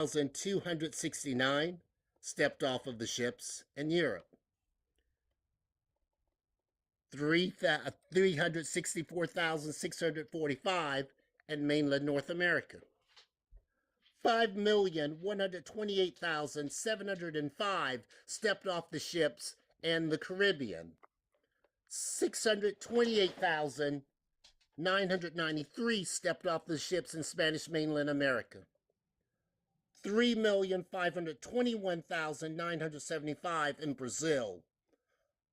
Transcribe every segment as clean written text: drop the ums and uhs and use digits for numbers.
269 stepped off of the ships in Europe. 364,645 in mainland North America. 5,128,705 stepped off the ships in the Caribbean. 628,993 stepped off the ships in Spanish mainland America. 3,521,975 in Brazil.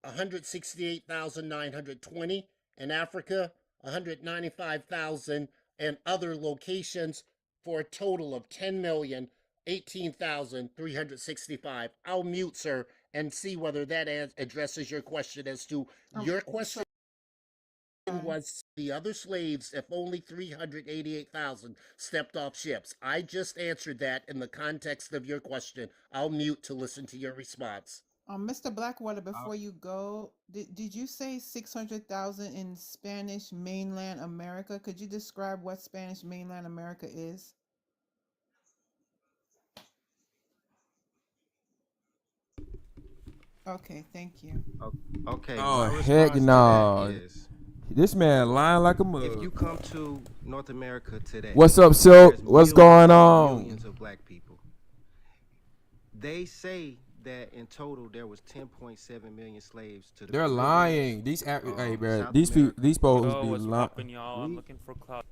168,920 in Africa. 195,000 in other locations, for a total of 10,018,365. I'll mute, sir, and see whether that addresses your question. As to your question was the other slaves, if only 388,000 stepped off ships. I just answered that in the context of your question. I'll mute to listen to your response. Mr. Blackwater, Uh, before you go, did you say 600,000 in Spanish mainland America? Could you describe what Spanish mainland America is? Okay, thank you. okay, Oh my heck response to that no! is This man lying like a if you mug. come to North America today, What's up, Silk? there's What's millions going and on? millions of black people. They say that in total there was 10.7 million slaves to the They're Caribbean, lying. Hey, bro, South America. these folks Yo, be what's lying. poppin', y'all? I'm We, looking for clout.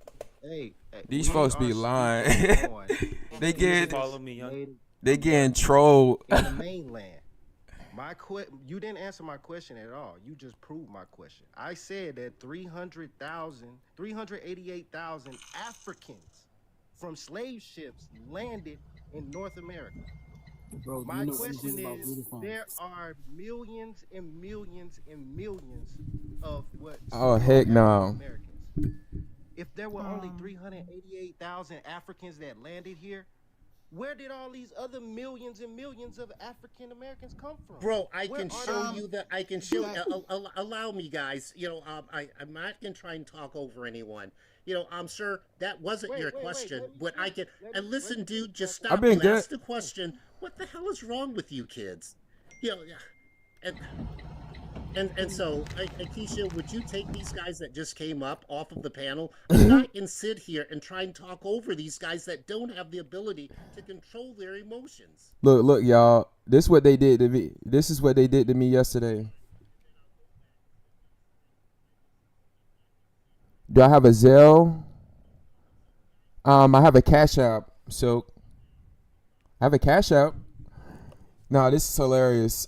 These we folks are be speaking lying. on they Just get follow indigenous me, young. Native they getting Americans trolled. in the mainland. You didn't answer my question at all. You just proved my question. I said that 388,000 Africans from slave ships landed in North America. Bro, do you My know anything question about is, Vodafone? there are millions and millions and millions of what Oh still heck African no. Americans. If there were only Um, 388,000 Africans that landed here, where did all these other millions and millions of African Americans come from? Bro, I Where can are show they? you that. I can show. that Allow me, guys. I'm not gonna try and talk over anyone. Sir, that wasn't Wait, your wait, wait. question. Let me But I finish. can. And Let listen, me finish, dude, just I've stop. been You good. asked the question. What the hell is wrong with you kids? You know, and so, Akeisha, would you take these guys that just came up off of the panel? I'm not gonna sit here and try and talk over these guys that don't have the ability to control their emotions. Look, y'all. This what they did to me. This is what they did to me yesterday. Do I have a Zelle? I have a Cash App. So I have a Cash App. No, this is hilarious.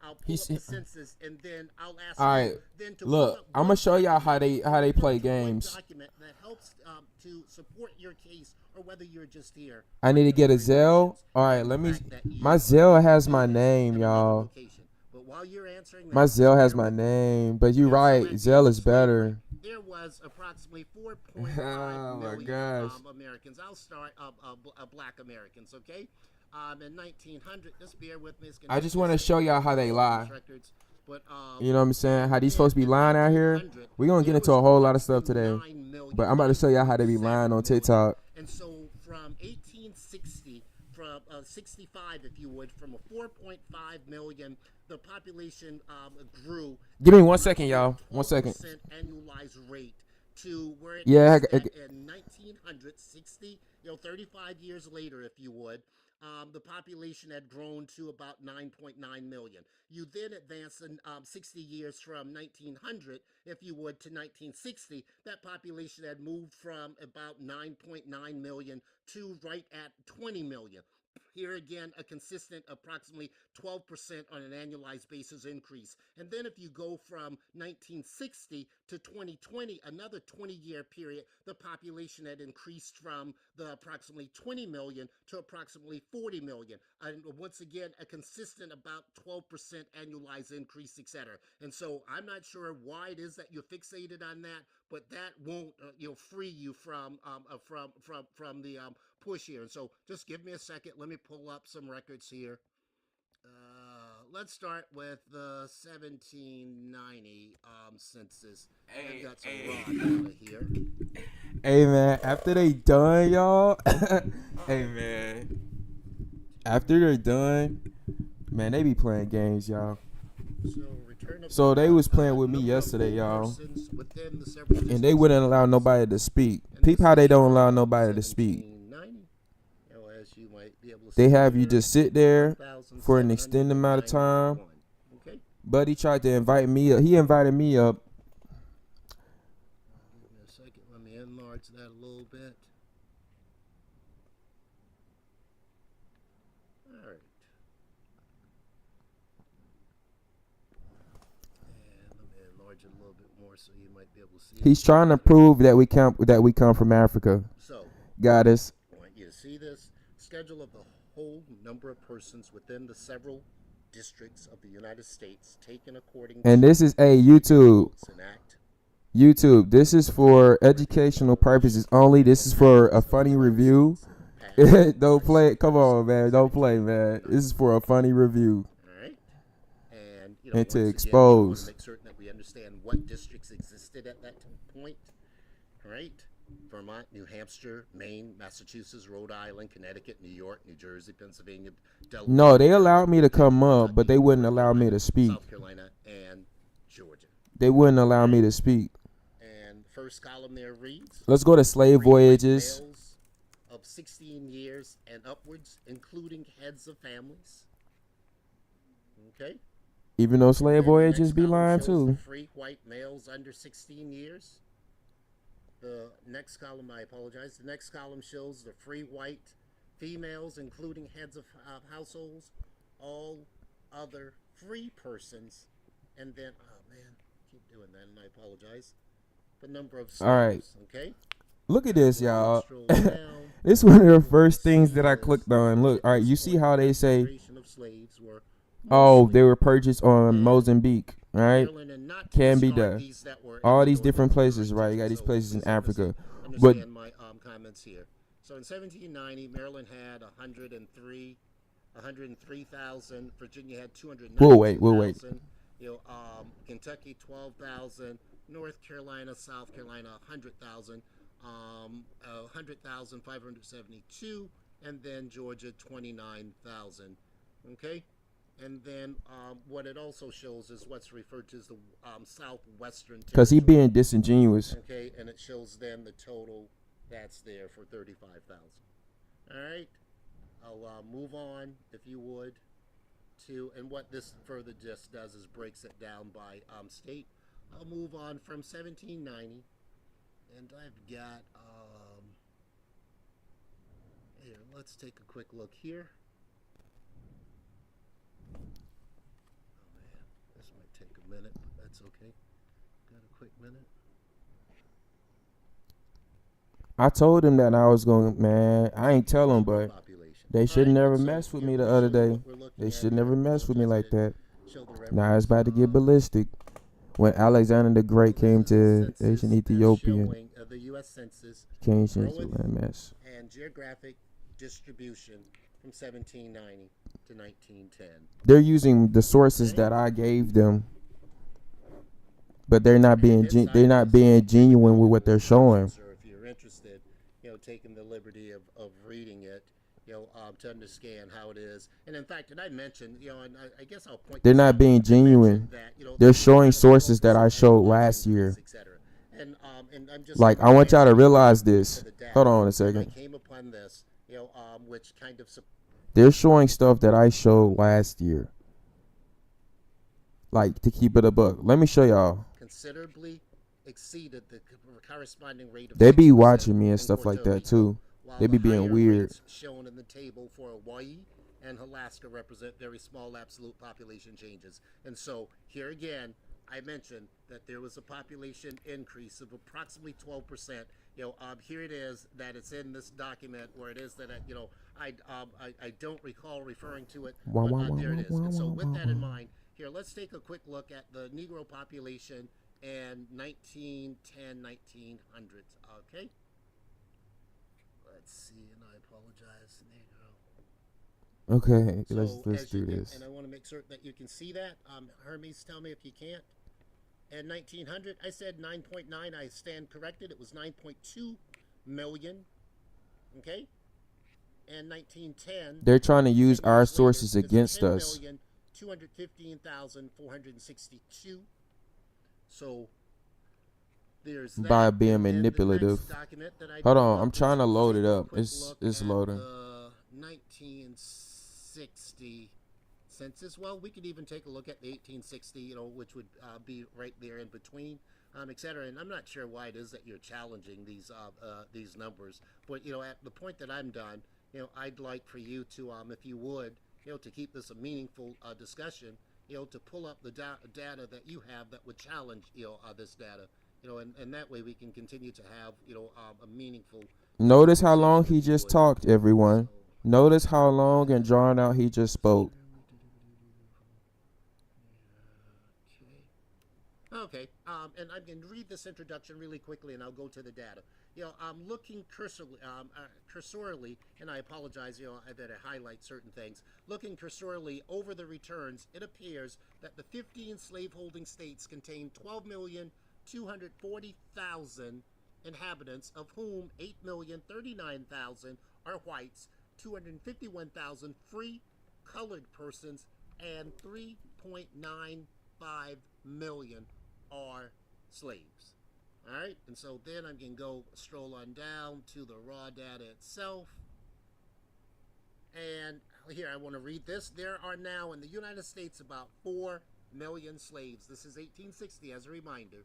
I'll pull He's up the census, and then I'll ask all right. you then to pull Look, up I'm one gonna show y'all how document. they Point play to one games. document that helps to support your case, or whether you're just here I need to get a arguing Zelle. emotions All right, and the let me. fact that My you are Zelle has my located name, in another y'all. location. But while you're answering My that, just Zelle has bear my with me. name, but you're So right. at the Zelle end of is slavery, better. there was approximately 4.5 Oh my million gosh. Americans. I'll start black Americans, okay? In 1900, just bear with me. It's going I to just take a want to show second to y'all how pull they all these lie. records. But You know what I'm saying? How these then folks be in lying out here. 1900, We gonna get there into was a whole lot of stuff approximately today. 9 But million, I'm about to show y'all how they be lying 9.7 on million. TikTok. And so from 1860, from 65, if you would, from a 4.5 million, the population grew Give me at 1 second, approximately y'all. a 1 second. 12% annualized rate to where it Yeah, is at in 1960, 35 years later, if you would. The population had grown to about 9.9 million. You then advance in 60 years from 1900, if you would, to 1960. That population had moved from about 9.9 million to right at 20 million. Here again, a consistent approximately 12% on an annualized basis increase. And then if you go from 1960 to 2020, another 20-year period, the population had increased from the approximately 20 million to approximately 40 million. And once again, a consistent about 12% annualized increase, etc. And so I'm not sure why it is that you're fixated on that, but that won't free you from the push here. And so just give me a second. Let me pull up some records here. Let's start with the 1790 census. I've got some raw data here. Hey man, after they done, y'all. Hey man, after they're done, man, they be playing games, y'all. So, return of So the, they was playing with me number of yesterday, full y'all, persons within the several and they districts wouldn't of allow the nobody to speak. And Peep this how they is don't allow from nobody to speak. 1790. As you might be able to They see have you here, just sit there for an extended amount of 1791. time. Okay. Buddy tried to invite me up. He invited me up. Give me a second. Let me enlarge that a little bit. All right. And let me enlarge it a little bit more so you might be able to see it. He's trying to prove that we come from Africa. So, Goddess. I want you to see this schedule of the whole number of persons within the several districts of the United States taken according And to this is YouTube. Votes and Act. YouTube. This is for educational purposes only. This is for a funny review. Don't play. Come on, man. Don't play, man. This is for a funny review. All right. And, And to once again, we expose. want to make certain that we understand what districts existed at that point. All right. Vermont, New Hampshire, Maine, Massachusetts, Rhode Island, Connecticut, New York, New Jersey, Pennsylvania, Delaware. No, they allowed me to come up, Kentucky, but they wouldn't North allow me Carolina, to speak. South Carolina, and Georgia. They wouldn't allow me to speak. And first column there reads, Let's go to slave free white voyages. males of 16 years and upwards, including heads of families. Okay. Even though slave And the voyages next be column lying shows too. the free white males under 16 years. The next column, I apologize. The next column shows the free white females, including heads of households, all other free persons, and then, oh man, keep doing that, and I apologize. The number of slaves. All right. Okay. Look at this, y'all. Scroll down. This is one of the What we first things see that I is, clicked on. Look, all right, at you this see point, how the they say, concentration of slaves were oh, mostly they were purchased on in Mozambique, all right? Maryland, and not to Can be discard done. these that were in All the these northern different places, right? You got jurisdiction. these So places in please Africa. understand my comments here. So in 1790, Maryland had 103,000. Virginia had 292,000. We'll wait. Kentucky 12,000. North Carolina, South Carolina 100,000. 100,572, and then Georgia 29,000. Okay. And then what it also shows is what's referred to as the southwestern Because he territory. being disingenuous. Okay, and it shows then the total that's there for 35,000. All right, I'll move on if you would to, and what this further just does is breaks it down by state. I'll move on from 1790, and I've got here. Let's take a quick look here. This might take a minute, but that's okay. Got a quick minute. I told him that I was going, man, I ain't tell him, but Population. they should All right, never so mess with here me the we'll other show you day. what we're looking They at should here. never mess with me like that. Show the Now it's about to get reference, ballistic. When Alexander the Great came to ancient Ethiopia, showing the U.S. Census changed growth into a mess. and geographic distribution from 1790 to 1910. They're using the sources that I gave them, but they're not being genuine with what they're showing. Or if you're interested, taking the liberty of reading it, to understand how it is. And in fact, and I mentioned, and I guess I'll point. They're this not out, being I genuine. that, They're showing sources that I showed last year. And I'm just Like, I want y'all to realize this. Hold on a I second. came upon this, which kind of They're showing stuff that I showed last year. Like, to keep it a buck. Let me show y'all. considerably exceeded the corresponding rate of They be 6% watching me and in stuff like Puerto that too. while They be the being higher weird. rates shown in the table for Hawaii and Alaska represent very small absolute population changes. And so here again, I mentioned that there was a population increase of approximately 12%. Here it is that it's in this document where it is that I don't recall referring to it, Wah, but wah, wah, there it wah, is. wah, And so, wah, with wah, that in wah. mind, here let's take a quick look at the Negro population in 1910, 1900s. Okay, let's see, and I apologize, Negro. Okay, So let's as you do can, this. and I want to make certain that you can see that. Hermes, tell me if you can't. In 1900, I said 9.9. I stand corrected. It was 9.2 million. Okay. And 1910. They're trying to use 10 our years later, sources it's against us 10,215,462. So there's by that. being And then the manipulative. next document that I Hold pull on, I'm up trying is to we'll load take it a up. quick It's look it's at loading. the 1960 census. Well, we could even take a look at the 1860, which would be right there in between, etc. And I'm not sure why it is that you're challenging these numbers, but at the point that I'm done, I'd like for you to, if you would, to keep this a meaningful discussion, to pull up the data that you have that would challenge, this data, and that way we can continue to have, a meaningful. Notice how long conversation, he if you just would. talked, everyone. So, Notice how long and drawn out he just spoke. Okay, and I'm going to read this introduction really quickly, and I'll go to the data. I'm looking cursorily, and I apologize, I better highlight certain things. Looking cursorily over the returns, it appears that the 15 slaveholding states contain 12,240,000 inhabitants, of whom 8,039,000 are whites, 251,000 free colored persons, and 3.95 million are slaves. All right, and so then I'm going to go stroll on down to the raw data itself. And here I want to read this. There are now in the United States about 4 million slaves. This is 1860 as a reminder.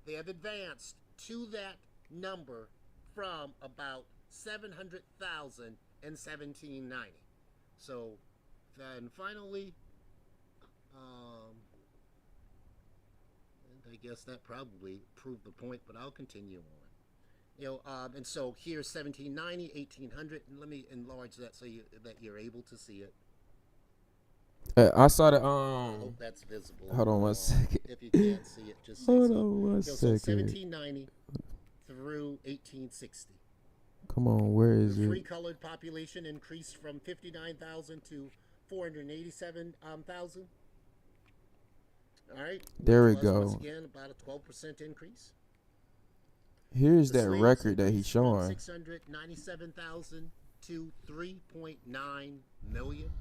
They have advanced to that number from about 700,000 in 1790. So then finally, I guess that probably proved the point, but I'll continue on. And so here's 1790, 1800, and let me enlarge that so that you're able to see it. I saw the I hope that's visible. Hold on one second. If you can't see it, just say Hold so. on one So second. 1790 through 1860. Come on, where is The free it? colored population increased from 59,000 to 487,000. All right. There we which was, once go. again, about a 12% increase. Here's The that slaves record that he's increased from showing. 697,000 to 3.9 million.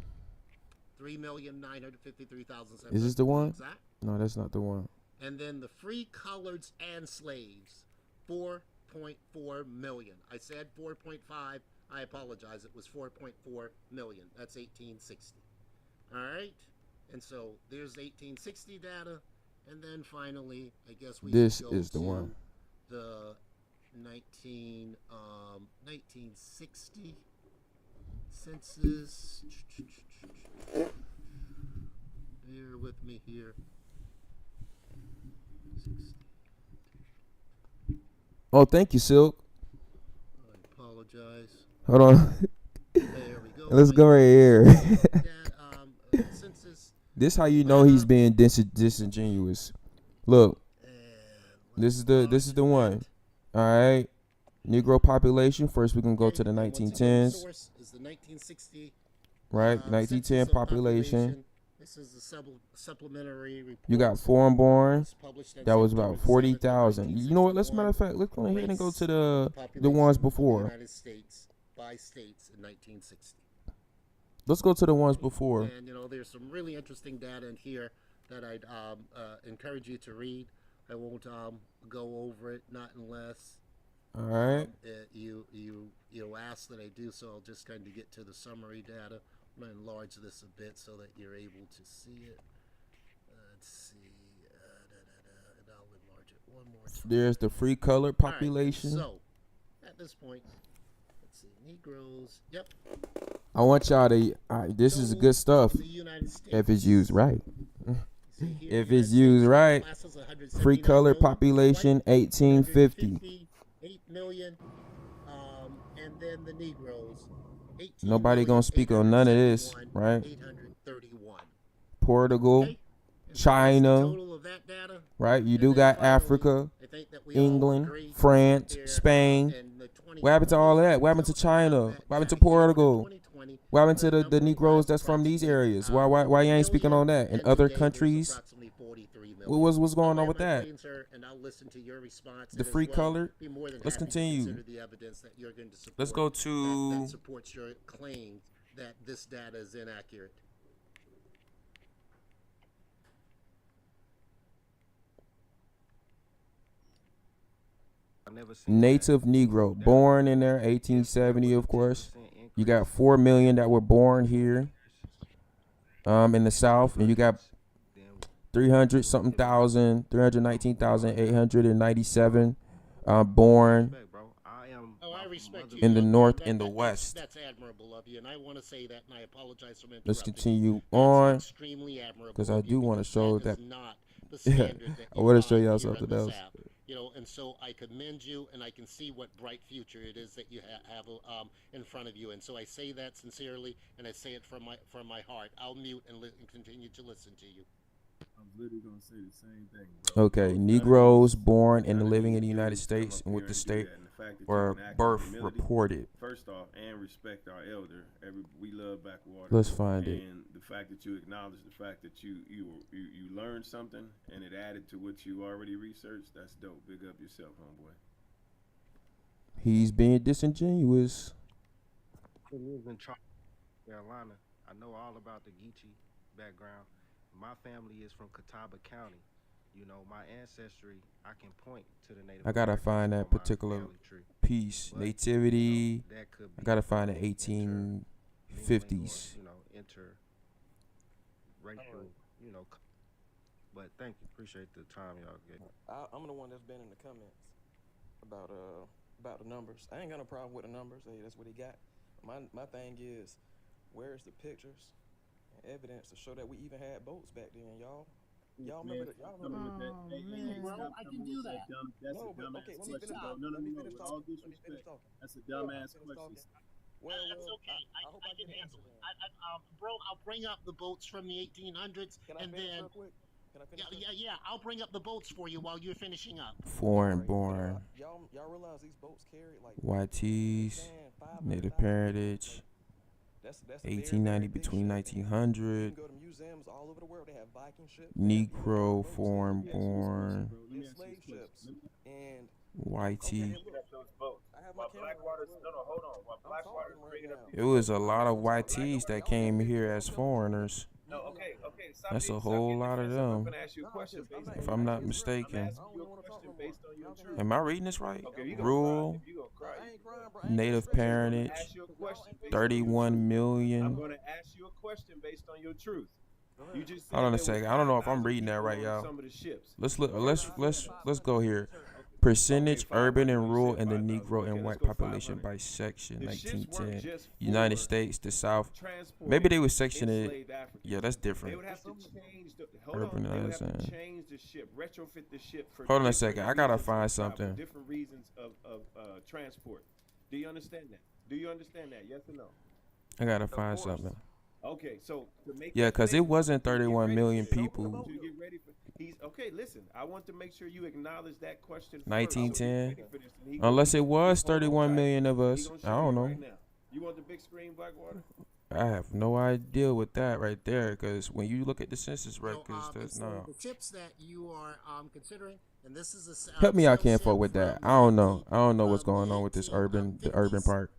3,953,700. Is this the one? Exact. No, that's not the one. And then the free coloreds and slaves, 4.4 million. I said 4.5. I apologize. It was 4.4 million. That's 1860. All right. And so there's 1860 data. And then finally, I guess we This should go is the to one. the 1960 census. Bear with me here. Oh, thank you, Silk. I apologize. Hold on. There we go. Let's go right here. Census. This how you know he's being disingenuous. Look, this is the one. All right. Negro population. First, we can go to the And once again, the 1910s. source is the 1960 Right, census 1910 of population. This is the supplementary report. You got foreign born. It's published on That was September about the 40,000. 7th, You know what? Let's matter of 1961. fact, let's go ahead and go to The the ones population of the before. United States by states in 1960. Let's go to the ones before. And there's some really interesting data in here that I'd encourage you to read. I won't go over it, not unless All right. you ask that I do so. I'll just kind of get to the summary data. I'm going to enlarge this a bit so that you're able to see it. Let's see. And I'll enlarge it one more time. There's the free colored All right, population. so, at this point, let's see. Negroes. Yep. I want y'all to. This is good stuff The United States. if it's used right. See here, If United it's used States right, class was free 179 colored million. population White, 1850. 158 million. And then the Negroes, Nobody gonna speak on none of this, right? 831. Portugal, Okay? And so that's the China, total of that data. right? You And do then got finally, Africa, I think that we all England, agree that France, there Spain. in the What happened to all 2020, of that? What happened to we don't have China? that What happened to data here, but in Portugal? 2020, What happened to the the number Negroes was that's from these approximately areas? Why you ain't speaking on that? In and other today there's countries, approximately 43 what million. what's I'll going on land with my that? plane, sir, and I'll listen to your response, The and as free well colored. be more than Let's happy to continue. consider the evidence that you're going to support. Let's go that to supports your claim that this data is inaccurate. I never seen that. native Negro, Down. born in there, If there 1870, was a of course. 10% You got increase 4 million that were born here, in the South, and you got hundreds, then 300 something thousand, 319,897 born respect, bro. I am Oh, I my respect mother's you, in the young North man. and the West. That's admirable of you, and I want to say that, and I apologize for interrupting Let's you. continue That's on, extremely admirable because I of you do want to because show that is that. not the Yeah, standard that I you want to show find y'all here on something this else. app. And so I commend you, and I can see what bright future it is that you have in front of you. And so I say that sincerely, and I say it from my heart. I'll mute and continue to listen to you. I was literally gonna say the same thing, bro. Okay, Bro, Negroes born and none of living these in the United dudes come States up and with here the and do state that. And the fact that you or can act with birth humility, reported. first off, and respect our elder. We love backwater. Let's find it. And the fact that you acknowledge the fact that you learned something and it added to what you already researched, that's dope. Big up yourself, homeboy. He's being disingenuous. I live in Charlotte, Carolina. I know all about the Geechee background. My family is from Catawba County. You know, my ancestry, I can point to the Native I gotta Americans find on that my particular family tree. piece. But, Nativity. that could I be gotta find the intermingling 1850s. or, interracial, But thank you. Appreciate the time y'all gave. I'm the one that's been in the comments about the numbers. I ain't got no problem with the numbers. Hey, that's what he got. My thing is, where's the pictures and evidence to show that we even had boats back then, y'all? Y'all remember that? Y'all remember? Oh, man. Bro, I can do that. That's No, a but dumbass okay, let me question, finish bro. talking. No, Let me no. finish With all talking. Let me finish disrespect, talking. that's a Let me dumbass finish question. talking. Well, That's okay. I hope I can get an handle answer it. then. Bro, I'll bring up the boats from the 1800s, Can I and finish then real quick? Can I finish? yeah. I'll bring up the boats for you while you're finishing up. Foreign But, born. y'all realize these boats carried like YTs. Native parentage. That's a 1890 very, very big between ship. You 1900. can go to museums all over the world. They have Viking ships. Negro, foreign Let me ask born. you It's this slave question, ships. bro. And YT. okay, look, Those boats. I have my While camera. Blackwater's hold on. While I'm Blackwater's talking right bringing up now. these It was boats. a lot of YTs that came here as foreigners. No, okay. Stop That's being, a stop whole getting lot of defensive. I'm them, gonna ask you a question based on if your I'm not truth. mistaken. I'm asking you a question based on your truth. Am I reading this right? Okay, you gonna Rural, cry. If you gonna cry, I ain't crying, bro. native I'm gonna parentage, ask you a question based on your 31 truth. I'm million. gonna ask you a question based on your truth. You just said Hold on a there was second. I don't know if I'm 5,000 reading that people right, on y'all. some of the ships. Let's go here. Percentage urban and rural and the 5,000. Negro Okay, and let's white go population 500. by section. The ships weren't 1910. just United for States, the South. transporting Maybe they was sectioning it. enslaved Africans. Yeah, that's They different. would have to change the They would have to Urbanizing. change the ship, retrofit the ship for. Hold on a different second. I gotta reasons of find travel, something. different reasons of transport. Do you understand that? Yes or no? I gotta find something. Okay, so to make Yeah, that because it statement, wasn't to get 31 ready million for this, people. To get ready for he's okay. Listen, I want to make sure you acknowledge that question first. 1910. So get ready for this, and Unless it gonna was hold on 31 tight. million of He us. gonna I show don't you know. right now. You want the big screen, Blackwater? I have no idea with that right there, because when you look at the census No, records, and that's so not. the tips that you are considering, and this is a Help me out, skill Canfo, set with that. from I don't know. the I don't know what's going on with this 1850s, the urban part.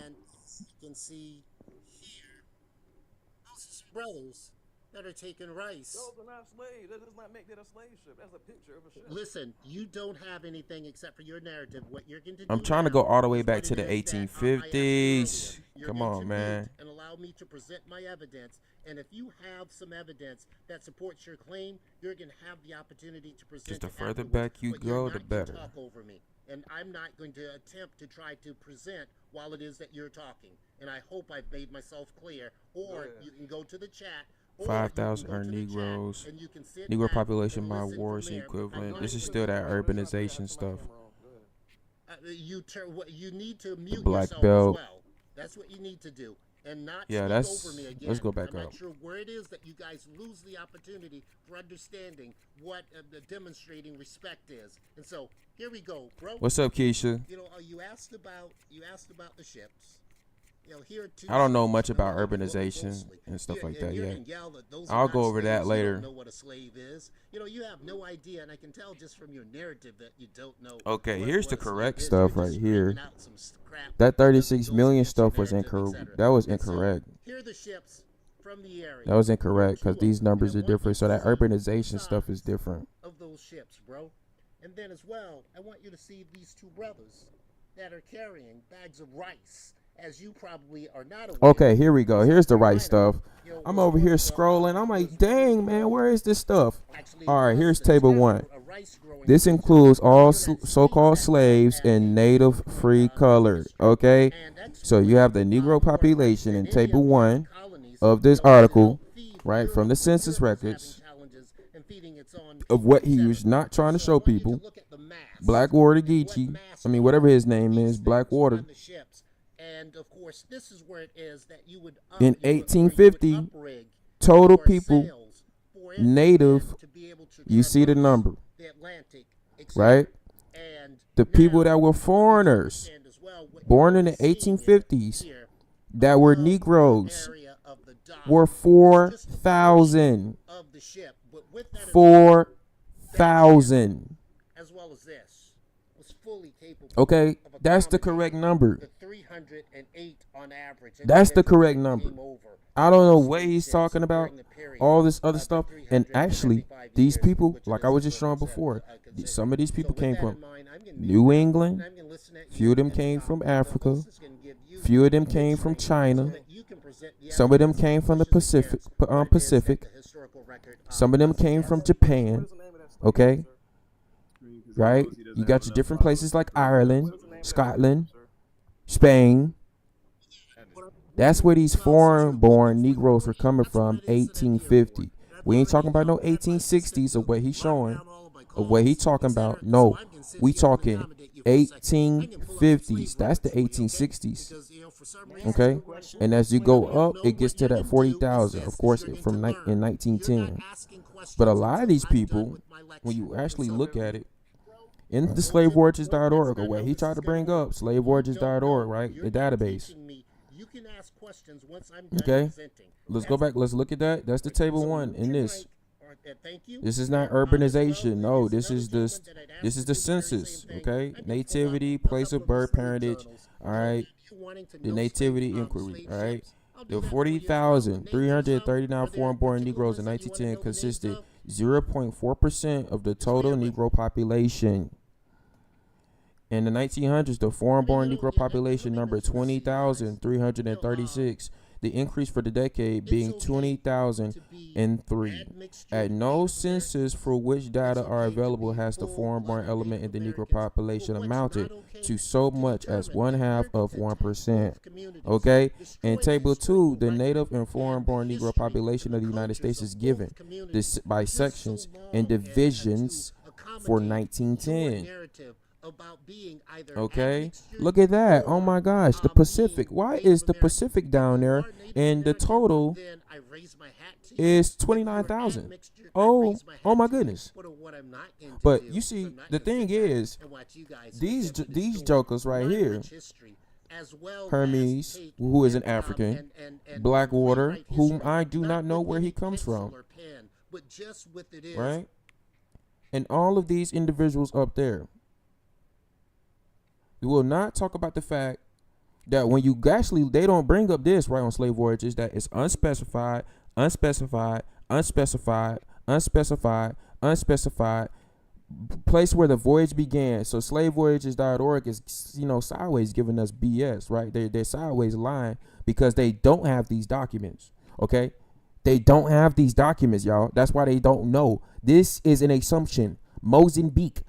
and you can see here those brothers that are taking rice. Those are not slaves. That does not make that a slave ship. That's a picture of a ship. Listen, you don't have anything except for your narrative. What you're going to do I'm trying to go now all the way is back what to it the is that, I asked you 1850s. earlier. You're Come going on, to man. mute and allow me to present my evidence. And if you have some evidence that supports your claim, you're going to have the opportunity to present Just the it further afterwards, back you but you're go, the not going better. to talk over me. And I'm not going to attempt to try to present while it is that you're talking. And I hope I've made myself clear. Or you can go to the chat Or you can 5,000 go are to the chat Negroes. and you can sit Negro back population and by listen from wars there. equivalent. And This is learn still that Bro, let's not urbanization have somebody stuff. come wrong. Go ahead. You need to The mute black yourself as belt. well. That's what you need to do, and not Yeah, speak over me that's. again. Let's go back I'm up. not sure where it is that you guys lose the opportunity for understanding what the demonstrating respect is. And so here we go, bro. What's up, Keisha? You asked about the ships. Here are two I don't know ships. much I about want you to look urbanization closely. and stuff like And that you're yet. going to yell that those are I'll not go over that slaves. You later. don't know what a slave is. You have no idea, and I can tell just from your narrative that you don't know. Okay, what, here's what the a slave correct is. stuff You're right just here. bringing out some crap That that doesn't 36 go million against your stuff was narrative, incorrect. etc. That was And so, incorrect. here are the ships from the area. That was Here are incorrect two because of these them, and numbers I are want you different. to So that see urbanization two stuff is sides different. of those ships, bro. And then as well, I want you to see these two brothers that are carrying bags of rice, as you probably are not aware. Okay, here we go. Here's the right stuff. I'm was over one here of the, scrolling. I'm was like, one dang, of man, the, where is this stuff? actually All right, was here's the table town, one. a rice growing This region includes all in that state so-called that slaves had a and native free color. history Okay, and so you have the exported Negro more rice population than in any table of the one colonies, of this to help article, feed right, from the Europe when census Europe was having records challenges in feeding its own of people, what he etc. was not trying to So I show want you to people. look at the mass Blackwater and what Geechee, mass I mean, are whatever his name these is, things Blackwater. on the ships. And of course, this is where it is that you would In where you would 1850, uprig total your people, sails for it native, to be able to you see the traverse number, the Atlantic, right? and The people now, that were I want you to foreigners, understand as well, what born you're in the really seeing 1850s, here that were above the Negroes, area of the dock were is just a 4,000. portion of the ship. But with that in mind, 4,000. as well as this, was fully capable Okay, of that's the correct accommodating number. the 308 on average That's the individuals correct that number. came over I don't know on what slave he's ships talking about, during the period all this other of the stuff. And actually, 375 these years people, which like it I is was just showing considered- before, considered. some of these So people with came that from in mind, I'm gonna mute New now, England, and I'm gonna listen at few you, of them and came Scott, from and the Africa, host is gonna give you few of them the came from training so China, that you can present the some of them evidence came from the which is Pacific, against what it is that Pacific, the historical record, some of them does came say. from What Japan, is the name of that state, okay, sir? right? You got your different places like Ireland, What is the name of that Scotland, state, sir? Spain. That's where these Well, foreign-born since we're Negroes were looking coming for it, from, that's what it is that I'm here 1850. for. We ain't I've talking about no already covered that by 1860s of what he's run showing, down all of my of what he calls, talking etc. about. And so No, I can sit we here and talking accommodate you for a second. I can pull up some slave 1850s. That's the records for you, okay? 1860s. Because, for some reason, Okay, you wanna and as you go up, it gets to that 40,000. Of course, you're from going to in learn. You're 1910. not asking questions But a lot of until these I'm done people, with my lecture. when you And actually so, look at it, in the slavevoyages.org, or what he tried to bring up, you don't slavevoyages.org, know. right? You're The not database. teaching me. You can ask questions once I'm done Okay, presenting. let's go back. Let's look at that. That's the table one in this. Thank you. This is not As well, urbanization. it No, is this another is the gentleman that I'd asked this is to the do the very census. same thing. Okay, I can pull up nativity, a place couple of of birth, the slave parentage. journals. All right, If you're wanting to the know nativity slave, inquiry. slave All right, ships, I'll do the that for you as well. Name them some. 40,339 Are there foreign-born particular Negroes ones in that you want to 1910 know the names consisted of? 0.4% of the Just total bear with me. Negro population. In the 1900s, the foreign-born Negro population numbered 20,336. The increase for the decade being 20,003. At no census for which data are available has the foreign-born element in the Negro population amounted to so much as 1/2 of 1%. Okay? In Table 2, the native and foreign-born Negro population of the United States is given this by sections and divisions for 1910. Okay, look at that. Oh my gosh, the Pacific. Why is the Pacific down there? And the total is 29,000. Oh my goodness. But you see, the thing is, these jokers right here, Hermes, who is an African, Blackwater, whom I do not know where he comes from, right? And all of these individuals up there. We will not talk about the fact that when you actually, they don't bring up this right on slave voyages, that it's unspecified, unspecified, unspecified, unspecified, unspecified, place where the voyage began. So slavevoyages.org is, sideways giving us BS, right? They're sideways lying because they don't have these documents, okay? They don't have these documents, y'all. That's why they don't know. This is an assumption. Mozambique.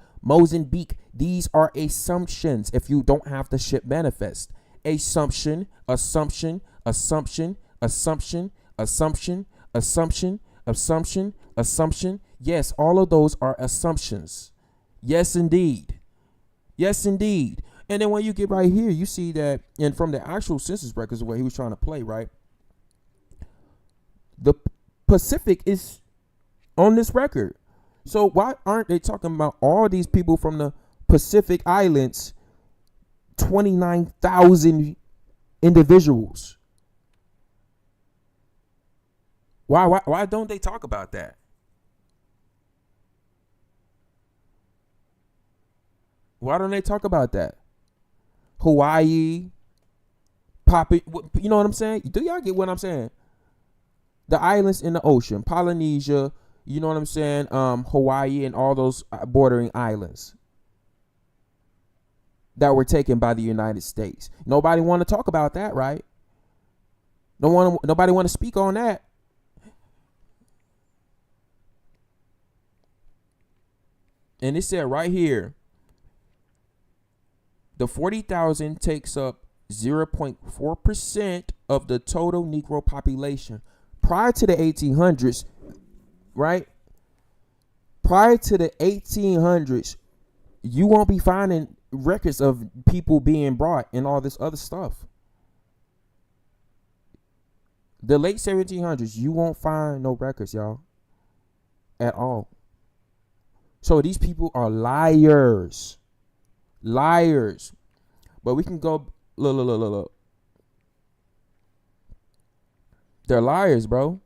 These are assumptions if you don't have the ship manifest. Assumption, assumption, assumption, assumption, assumption, assumption, assumption, assumption. Yes, all of those are assumptions. Yes, indeed. Yes, indeed. And then when you get right here, you see that, and from the actual census records, what he was trying to play, right? The Pacific is on this record. So why aren't they talking about all these people from the Pacific Islands? 29,000 individuals. Why don't they talk about that? Why don't they talk about that? Hawaii, you know what I'm saying? Do y'all get what I'm saying? The islands in the ocean, Polynesia, you know what I'm saying? Hawaii and all those bordering islands that were taken by the United States. Nobody want to talk about that, right? Nobody want to speak on that. And it said right here, the 40,000 takes up 0.4% of the total Negro population. Prior to the 1800s, right? Prior to the 1800s, you won't be finding records of people being brought and all this other stuff. The late 1700s, you won't find no records, y'all, at all. So these people are liars. Liars. But we can go, look. They're liars, bro.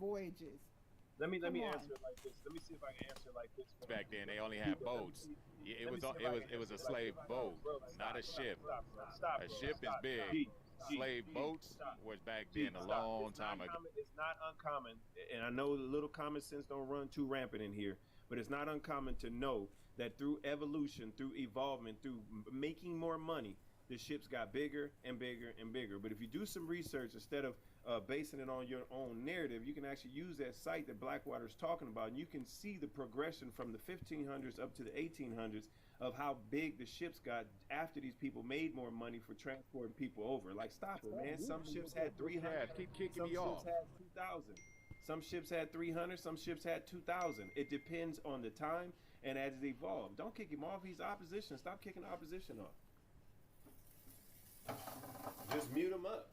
Voyages. Let me Come on. answer it like this. Let me see if I can answer it like this. Back then, they only had boats. Yeah, it was a slave boat, not a ship. Stop. A ship is big. Slave boats was back then a long time ago. It's not uncommon, and I know the little common sense don't run too rampant in here, but it's not uncommon to know that through evolution, through evolvement, through making more money, the ships got bigger and bigger and bigger. But if you do some research, instead of basing it on your own narrative, you can actually use that site that Blackwater's talking about, and you can see the progression from the 1500s up to the 1800s of how big the ships got after these people made more money for transporting people over. Like, stop it, man. Some ships had 300. Yeah, keep kicking me off. Some ships had 2,000. Some ships had 300. Some ships had 2,000. It depends on the time and as it evolved. Don't kick him off. He's opposition. Stop kicking opposition off. Just mute him up.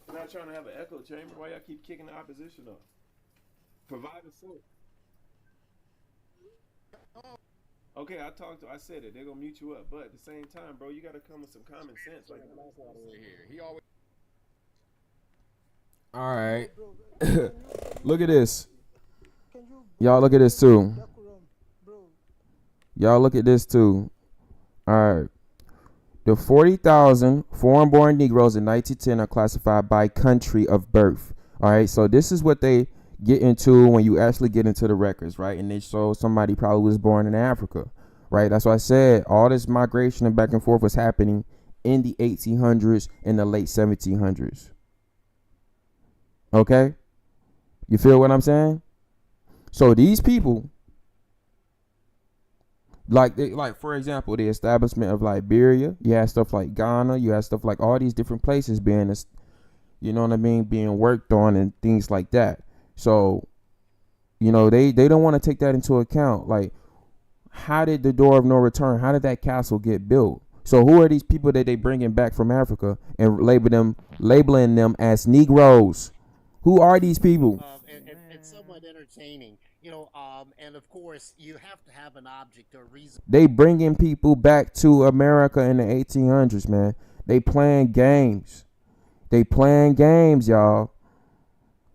I'm not trying to have an echo chamber. Why y'all keep kicking the opposition off? Provide a source. Okay, I said it. They're gonna mute you up, but at the same time, bro, you gotta come with some common sense. Like, He always. All right. Look at this. Y'all look at this too. Y'all look at this too. All right. The 40,000 foreign-born Negroes in 1910 are classified by country of birth. All right. So this is what they get into when you actually get into the records, right? And they show somebody probably was born in Africa, right? That's why I said all this migration and back and forth was happening in the 1800s and the late 1700s. Okay? You feel what I'm saying? So these people, like for example, the establishment of Liberia, you had stuff like Ghana, you had stuff like all these different places being, you know what I mean, being worked on and things like that. So, you know, they don't want to take that into account. Like, how did the door of no return, how did that castle get built? So who are these people that they bringing back from Africa and labeling them as Negroes? Who are these people? It's somewhat entertaining, you know, and of course you have to have an object or reason. They bringing people back to America in the 1800s, man. They playing games. They playing games, y'all.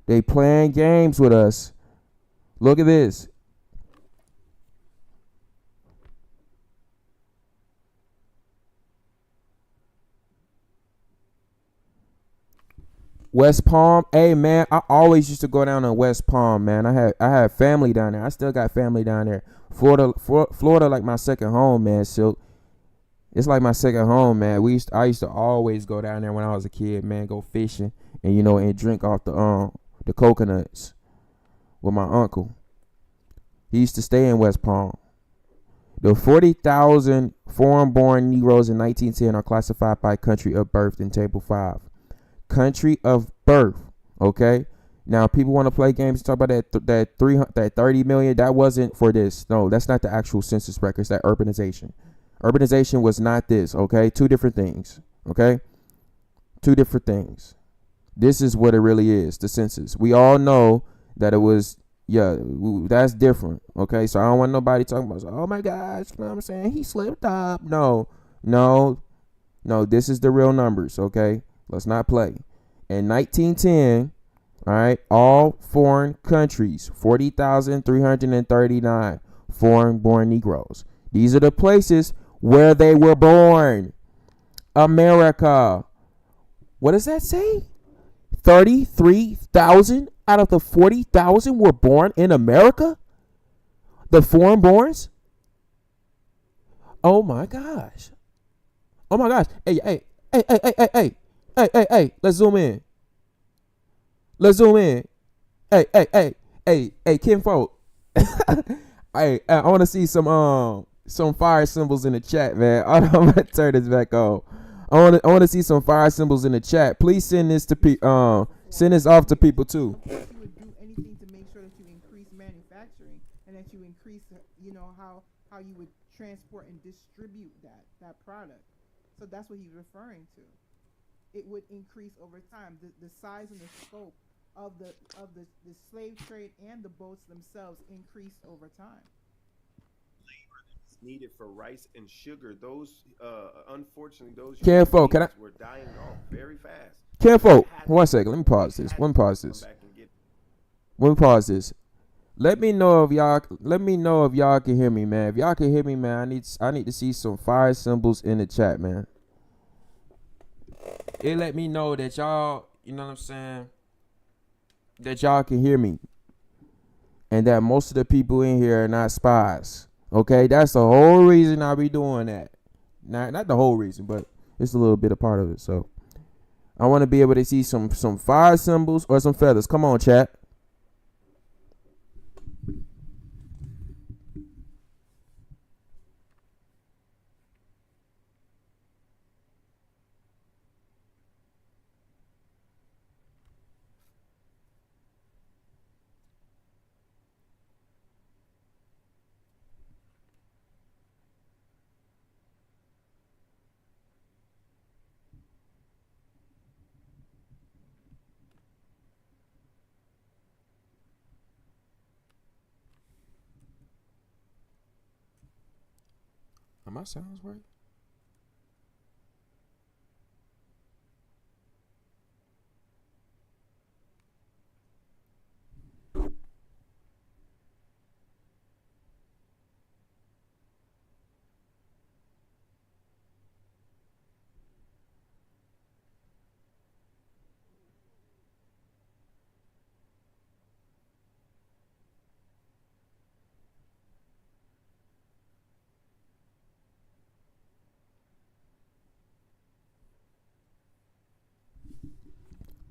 They playing games with us. Look at this. West Palm. Hey man, I always used to go down to West Palm, man. I had family down there. I still got family down there. Florida like my second home, man. Silk. It's like my second home, man. I used to always go down there when I was a kid, man, go fishing and and drink off the coconuts with my uncle. He used to stay in West Palm. The 40,000 foreign-born Negroes in 1910 are classified by country of birth in Table 5. Country of birth. Okay. Now people want to play games, talk about that 30 million. That wasn't for this. No, that's not the actual census records. That urbanization. Urbanization was not this. Okay, two different things. Okay, two different things. This is what it really is. The census. We all know that it was. Yeah, that's different. Okay, so I don't want nobody talking about, oh my gosh, you know what I'm saying? He slipped up. No, no, no. This is the real numbers. Okay, let's not play. In 1910, all right, all foreign countries, 40,339 foreign-born Negroes. These are the places where they were born. America. What does that say? 33,000 out of the 40,000 were born in America? The foreign-borns? Oh my gosh. Oh my gosh. Hey. Let's zoom in. Let's zoom in. Hey, kinfolk. Hey, I want to see some fire symbols in the chat, man. I'm gonna turn this back on. I want to see some fire symbols in the chat. Please send this to send this off to people too. You would do anything to make sure that you increase manufacturing and that you increase, how you would transport and distribute that product. So that's what he's referring to. It would increase over time. The size and the scope of the slave trade and the boats themselves increased over time. Needed for rice and sugar. Those, unfortunately, those Kinfolk, can I? were dying off very fast. Kinfolk, 1 second. Let me pause this. Let me pause this. Let me know if y'all can hear me, man. If y'all can hear me, man, I need to see some fire symbols in the chat, man. It let me know that y'all, you know what I'm saying, that y'all can hear me. And that most of the people in here are not spies. Okay, that's the whole reason I be doing that. Not the whole reason, but it's a little bit a part of it. So I want to be able to see some fire symbols or some feathers. Come on, chat. Are my sounds right?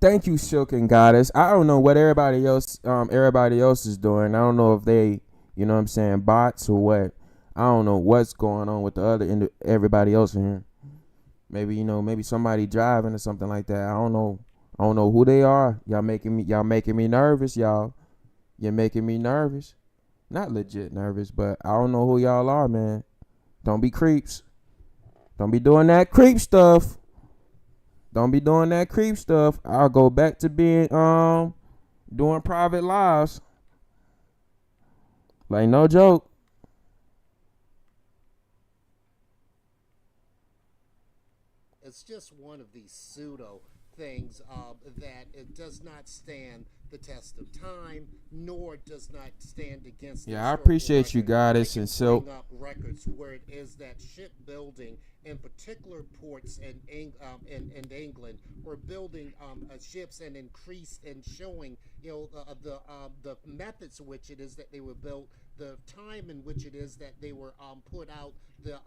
Thank you, Silk and Goddess. I don't know what everybody else is doing. I don't know if they, you know what I'm saying, bots or what. I don't know what's going on with everybody else in here. Maybe, maybe somebody driving or something like that. I don't know. I don't know who they are. Y'all making me nervous, y'all. You're making me nervous. Not legit nervous, but I don't know who y'all are, man. Don't be creeps. Don't be doing that creep stuff. Don't be doing that creep stuff. I'll go back to being doing private lives. Like, no joke. It's just one of these pseudo things that it does not stand the test of time, nor does not stand against. Yeah, I appreciate you, Goddess and Silk. Up records where it is that shipbuilding, in particular ports in England, were building ships and increased and showing the methods in which it is that they were built, the time in which it is that they were put out, the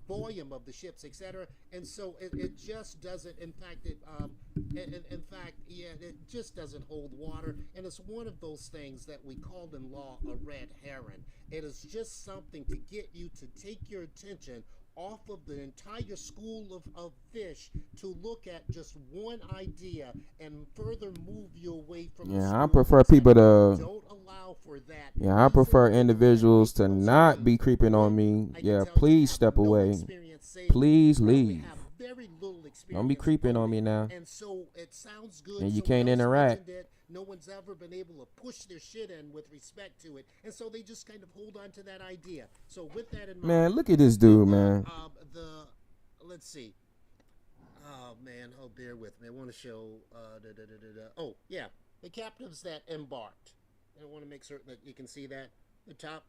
volume of the ships, etc. And so it just doesn't. In fact, In fact, yeah, it just doesn't hold water, and it's one of those things that we call in law a red herring. It is just something to get you to take your attention off of the entire school of fish to look at just one idea and further move you away from the Yeah, I school, prefer people etc. to. Don't allow for that. Yeah, I These prefer individuals that individuals make to most of not these be creeping on one, me. I can Yeah, tell you please have step no away. experience sailing, Please probably leave. have very little Don't be experience creeping on me boating, now. and so it sounds good. And you Someone can't else interact. mentioned it. No one's ever been able to push their shit in with respect to it, and so they just kind of hold on to that idea. So with that in Man, mind, look at this I dude, want man. the let's see. Oh man, oh bear with me. I want to show. Oh yeah, the captives that embarked. I want to make certain that you can see that the top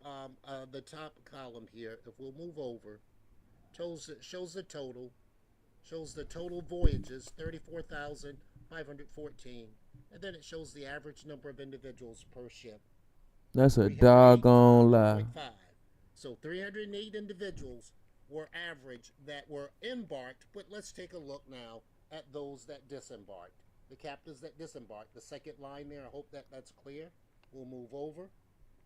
column here. If we'll move over, shows the total voyages, 34,514, and then it shows the average number of individuals per ship. That's a doggone lie. 308.5. So 308 individuals were average that were embarked, but let's take a look now at those that disembarked. The captives that disembarked, the second line there, I hope that that's clear. We'll move over.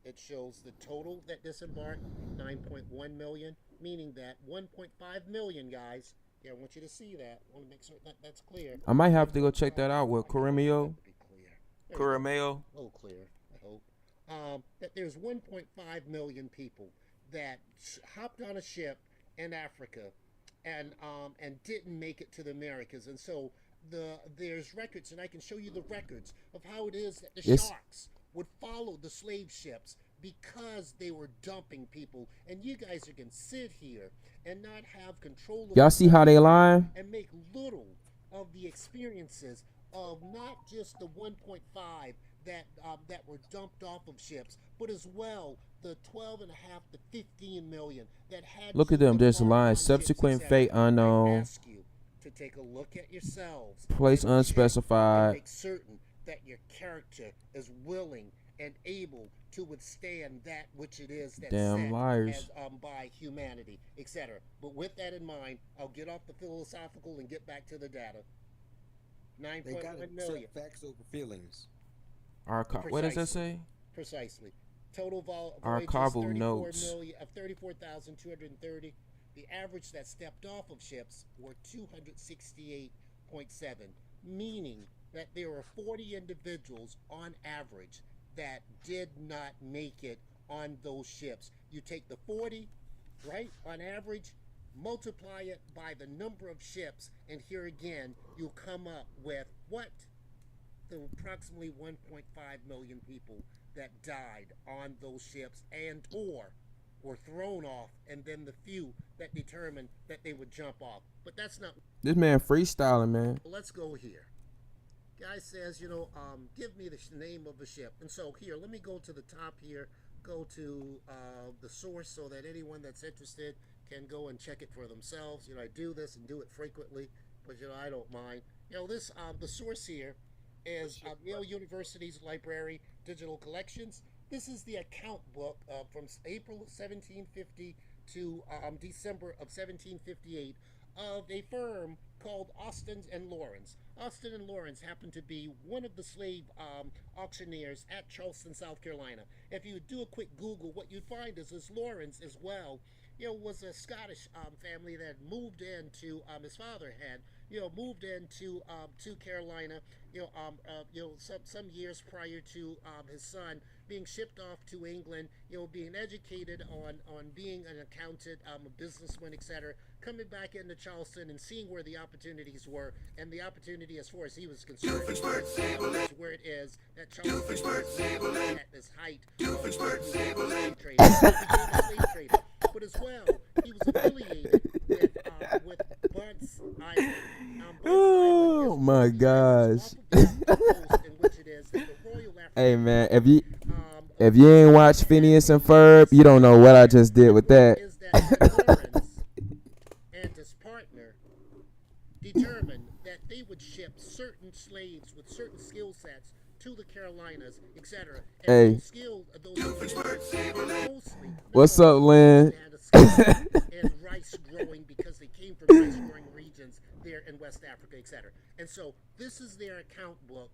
It shows the total that disembarked, 9.1 million, meaning that 1.5 million guys. Yeah, I want you to see that. I want to make sure that that's clear. I might have to go check that out with Coremio. There you go. Coremio. A little clear, I hope. That there's 1.5 million people that hopped on a ship in Africa and didn't make it to the Americas, and so there's records, and I can show you the records of how it is that the sharks would follow the slave ships because they were dumping people, and you guys are gonna sit here and not have control of Y'all see how they lying? and make little of the experiences of not just the 1.5 that were dumped off of ships, but as well the 12 and a half to 15 million that had. Look to at them just embark lying. on Subsequent ships, fate etc. I unknown. ask you to take a look at yourselves. Place and check unspecified. And make certain that your character is willing and able to withstand that which it is that's Damn set liars. as, by humanity, etc. But with that in mind, I'll get off the philosophical and get back to the data. They got 9.1 to million. set facts over feelings. What does that say? Precisely. Total Archival voyages, notes. 34,230. The average that stepped off of ships were 268.7, meaning that there were 40 individuals on average that did not make it on those ships. You take the 40, right, on average, multiply it by the number of ships, and here again, you'll come up with what? The approximately 1.5 million people that died on those ships and or were thrown off, and then the few that determined that they would jump off. But that's not. This man freestyling, man. Let's go here. Guy says, give me the name of the ship. And so here, let me go to the top here, go to the source so that anyone that's interested can go and check it for themselves. I do this and do it frequently, but I don't mind. This the source here is Yale University's library digital collections. This is the account book from April 1750 to December of 1758 of a firm called Austin and Lawrence. Austin and Lawrence happened to be one of the slave auctioneers at Charleston, South Carolina. If you do a quick Google, what you'd find is this Lawrence as well, was a Scottish family that moved into, his father had, moved into to Carolina, some years prior to his son being shipped off to England, being educated on being an accountant, a businessman, etc., coming back into Charleston and seeing where the opportunities were, and the opportunity as far as he was concerned was where it is that Charleston was at this height of slave trading. But as well, he was affiliated with Bunce Island. Oh my gosh. Hey man, if you ain't watched Phineas and Ferb, you don't know what I just did with that. Is that Lawrence and his partner determined that they would ship certain slaves with certain skill sets to the Carolinas, etc. Hey. Those skills, mostly What's up, Lynn? and rice rice growing because they came from rice growing regions there in West Africa, etc. And so this is their account book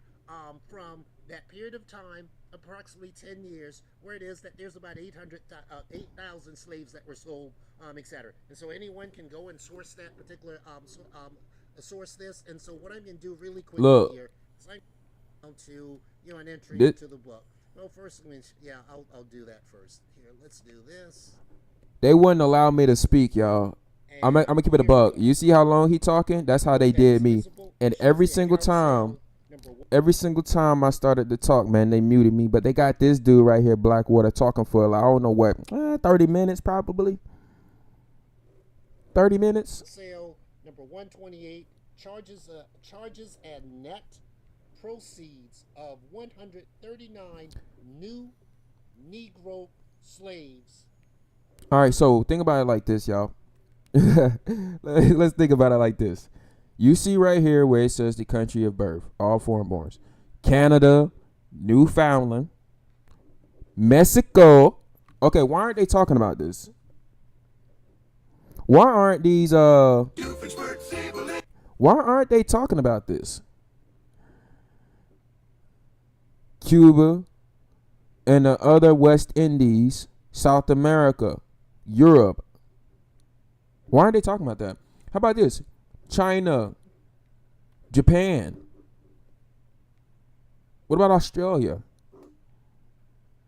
from that period of time, approximately 10 years, where it is that there's about 8,000 slaves that were sold, etc. And so anyone can go and source that particular source this. And so what I'm going to do really quickly Look, here is I'm going to an entry thi- into the book. Well, first, yeah, I'll do that first. Here, let's do this. they wouldn't allow me to speak, y'all. I'm And gonna keep it a here we buck. go. You see how long he talking? That's how they That is did me. visible. And It shows the account sale, number one. every single time I started to talk, man, they muted me. But they got this dude right here, Blackwater, talking for like, I don't know what, 30 minutes probably. 30 minutes. Sale number 128 charges and net proceeds of 139 new Negro slaves. All right, so think about it like this, y'all. Let's think about it like this. You see right here where it says the country of birth, all foreign-borns. Canada, Newfoundland, Mexico. Okay, why aren't they talking about this? Why aren't these why aren't they talking about this? Cuba and the other West Indies, South America, Europe. Why aren't they talking about that? How about this? China, Japan. What about Australia?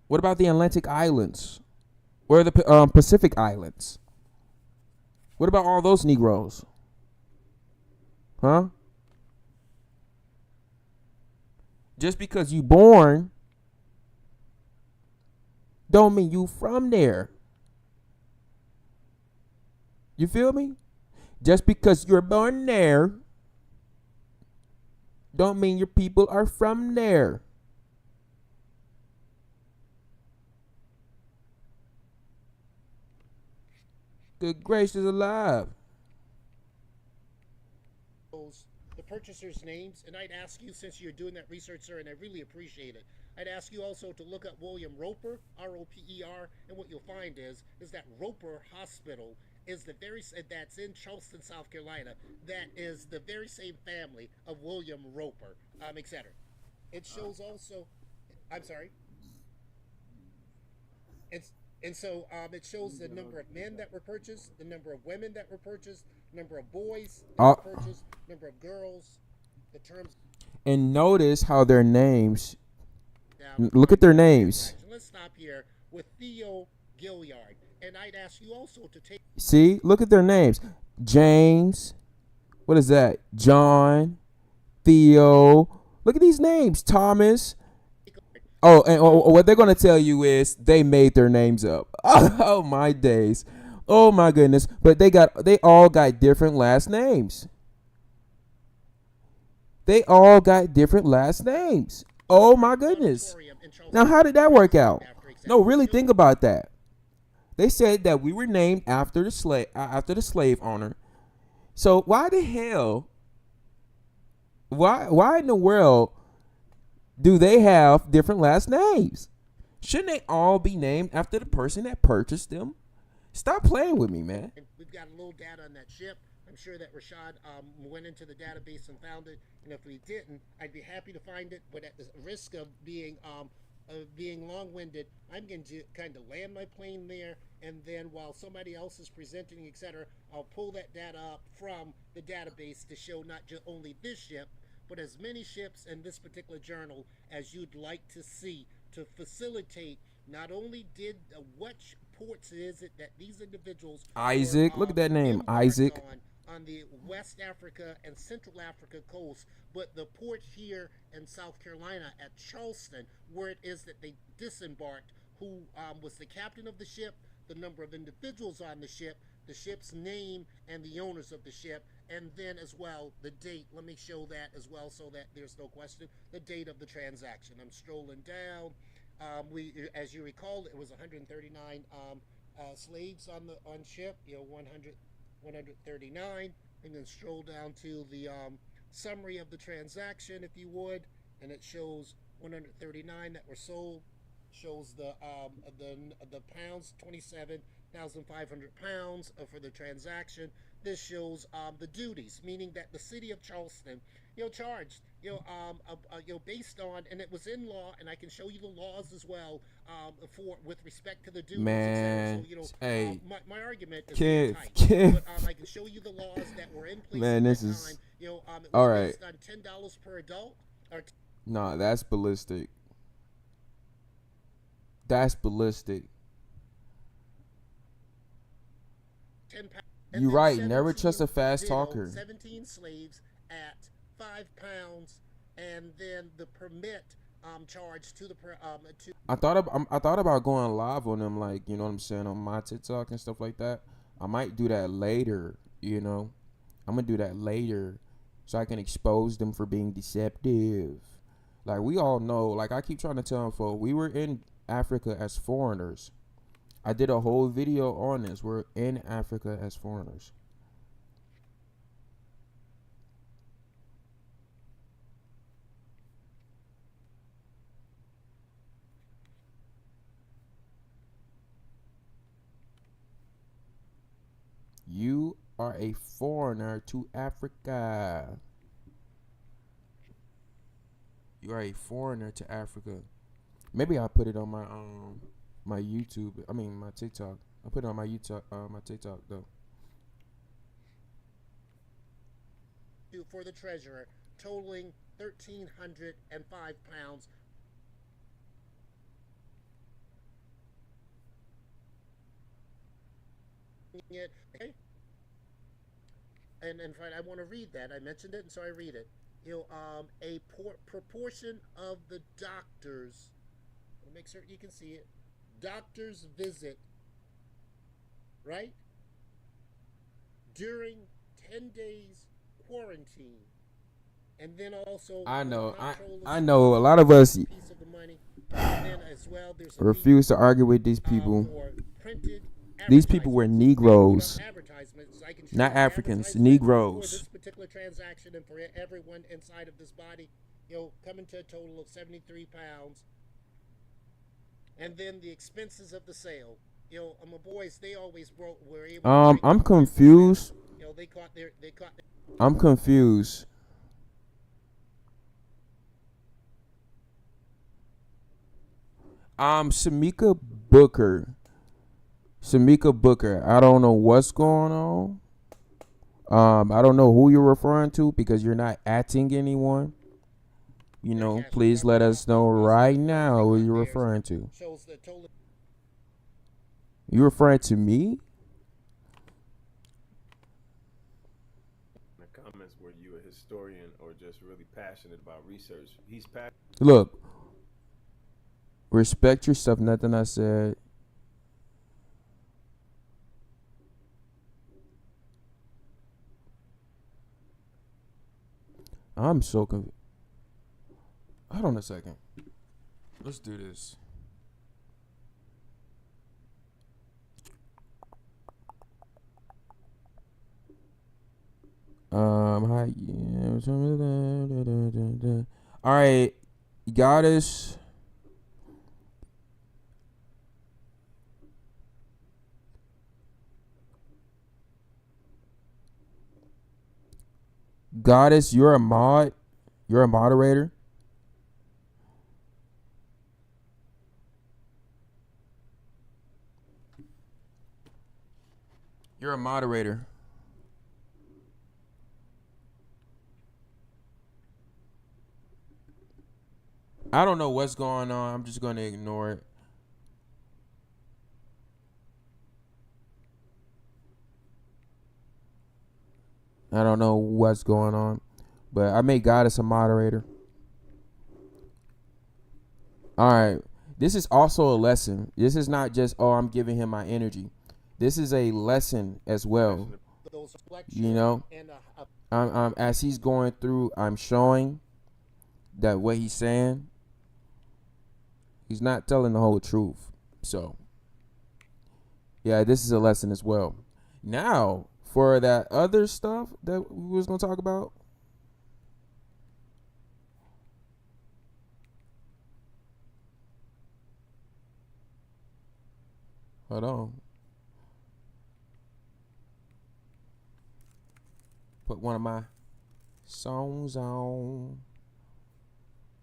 What about the Atlantic Islands? Where are the Pacific Islands? What about all those Negroes? Huh? Just because you born don't mean you from there. You feel me? Just because you're born there don't mean your people are from there. Good gracious alive. The purchasers' names, and I'd ask you, since you're doing that research, sir, and I really appreciate it, I'd ask you also to look up William Roper, Roper, and what you'll find is that Roper Hospital is the very that's in Charleston, South Carolina. That is the very same family of William Roper, etc. It shows also. I'm sorry. It's and so it shows the number of men that were purchased, the number of women that were purchased, number of boys that were purchased, number of girls, the terms. And notice how their names. Down Look at their names. Let's stop here with Theo Gilliard, and I'd ask you also to take. See, look at their names. James. What is that? John. Theo. Look at these names. Thomas. Oh, and what they're gonna tell you is they made their names up. Oh my days. Oh my goodness. But they all got different last names. They all got different last names. Oh my goodness. Now how did that work out? No, really think about that. They said that we were named after the slave owner. So why the hell? Why in the world do they have different last names? Shouldn't they all be named after the person that purchased them? Stop playing with me, man. We've got a little data on that ship. I'm sure that Rashad went into the database and found it. And if we didn't, I'd be happy to find it. But at the risk of being long-winded, I'm going to kind of land my plane there, and then while somebody else is presenting, etc., I'll pull that data up from the database to show not just only this ship, but as many ships in this particular journal as you'd like to see to facilitate not only did what ports is it that these individuals Isaac, look at that name, Isaac. On the West Africa and Central Africa coast, but the port here in South Carolina at Charleston, where it is that they disembarked, who was the captain of the ship, the number of individuals on the ship's name, and the owners of the ship, and then as well the date. Let me show that as well so that there's no question. The date of the transaction. I'm strolling down. As you recall, it was 139 slaves on ship. 139, and then scroll down to the summary of the transaction, if you would, and it shows 139 that were sold. Shows the pounds 27 £1,500 for the transaction. This shows the duties, meaning that the city of Charleston, charged, based on, and it was in law, and I can show you the laws as well, for with respect to the duties, etc. So, Man, hey, my argument is very Kev, tight, Kev, but I can show you the laws that were in place man, at this that time. is It was all right. based on $10 per adult, or Nah, that's ballistic. That's ballistic. £10, and You then right. Never trust a fast ditto, talker. 17 slaves at £5, and then the permit charge to the to I thought about going live on them, like, you know what I'm saying, on my TikTok and stuff like that. I might do that later. I'm gonna do that later, so I can expose them for being deceptive. Like, we all know. Like, I keep trying to tell them, folks, we were in Africa as foreigners. I did a whole video on this. We're in Africa as foreigners. You are a foreigner to Africa. You are a foreigner to Africa. Maybe I'll put it on my YouTube. I mean my TikTok. I'll put it on my TikTok though. for the treasurer, totaling £1,305. It, okay? And in fact, I want to read that. I mentioned it, and so I read it. A proportion of the doctors. I'll make sure you can see it. Doctors visit, right, during 10 days quarantine, and then also I know. I know a lot of us piece of the money. And then as well, there's a refuse to argue with these people. for printed These people were Negroes, advertisements. I can show not the Africans. advertisement Negroes. for this particular transaction and for everyone inside of this body, coming to a total of £73. And then the expenses of the sale. My boys, they always were able to I'm confused. they caught their I'm confused. Shamika Booker. Shamika Booker. I don't know what's going on. I don't know who you're referring to because you're not atting anyone. Please let us know right now who you're referring to. shows the total. You referring to me? In the comments, were you a historian or just really passionate about research? He's passionate. Look, respect yourself. Nothing I said. I'm so confused. Hold on a second. Let's do this. Hi. All right, Goddess. Goddess, you're a mod. You're a moderator. You're a moderator. I don't know what's going on. I'm just going to ignore it. I don't know what's going on. But I made Goddess a moderator. All right. This is also a lesson. This is not just, oh, I'm giving him my energy. This is a lesson as well. I'm as he's going through, I'm showing that what he's saying, he's not telling the whole truth. So, yeah, this is a lesson as well. Now, for that other stuff that we was going to talk about. Hold on. put one of my songs on.